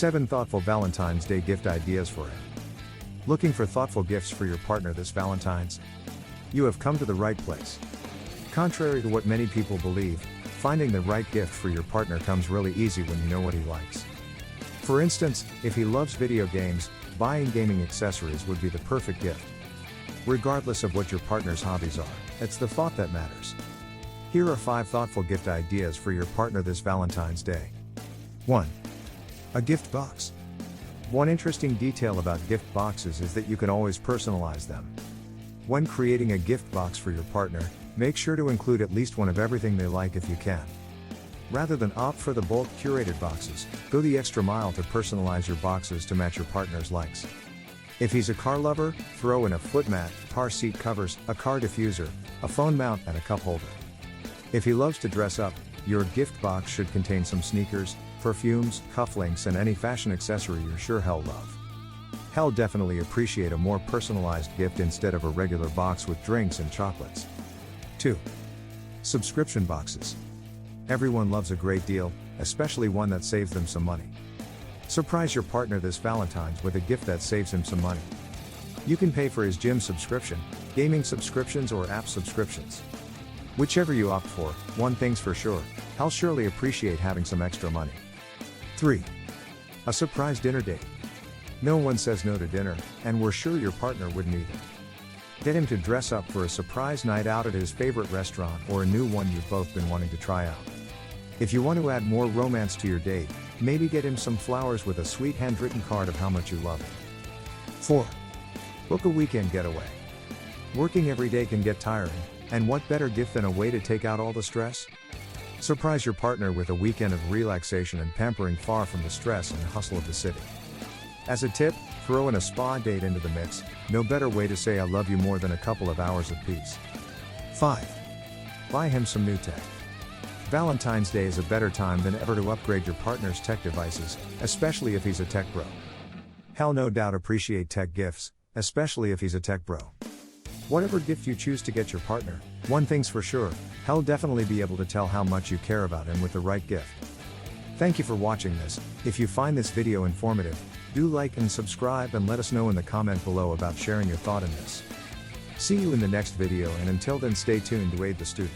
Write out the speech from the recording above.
7 Thoughtful Valentine's Day Gift Ideas for him. Looking for thoughtful gifts for your partner this Valentine's? You have come to the right place. Contrary to what many people believe, finding the right gift for your partner comes really easy when you know what he likes. For instance, if he loves video games, buying gaming accessories would be the perfect gift. Regardless of what your partner's hobbies are, it's the thought that matters. Here are 5 thoughtful gift ideas for your partner this Valentine's Day. 1. A gift box. One interesting detail about gift boxes is that you can always personalize them. When creating a gift box for your partner, make sure to include at least one of everything they like if you can. Rather than opt for the bulk curated boxes, go the extra mile to personalize your boxes to match your partner's likes. If he's a car lover, throw in a foot mat, car seat covers, a car diffuser, a phone mount, and a cup holder. If he loves to dress up, your gift box should contain some sneakers, perfumes, cufflinks, and any fashion accessory you're sure he'll love. He'll definitely appreciate a more personalized gift instead of a regular box with drinks and chocolates. 2. Subscription boxes. Everyone loves a great deal, especially one that saves them some money. Surprise your partner this Valentine's with a gift that saves him some money. You can pay for his gym subscription, gaming subscriptions, or app subscriptions. Whichever you opt for, one thing's for sure, he'll surely appreciate having some extra money. 3. A surprise dinner date. No one says no to dinner, and we're sure your partner wouldn't either. Get him to dress up for a surprise night out at his favorite restaurant or a new one you've both been wanting to try out. If you want to add more romance to your date, maybe get him some flowers with a sweet handwritten card of how much you love him. 4. Book a weekend getaway. Working every day can get tiring, and what better gift than a way to take out all the stress? Surprise your partner with a weekend of relaxation and pampering far from the stress and hustle of the city. As a tip, throw in a spa date into the mix. No better way to say I love you more than a couple of hours of peace. 5. Buy him some new tech. Valentine's Day is a better time than ever to upgrade your partner's tech devices, especially if he's a tech bro. He'll no doubt appreciate tech gifts, especially if he's a tech bro. Whatever gift you choose to get your partner, one thing's for sure, he'll definitely be able to tell how much you care about him with the right gift. Thank you for watching this. If you find this video informative, do like and subscribe and let us know in the comment below about sharing your thought in this. See you in the next video, and until then stay tuned to aid the student.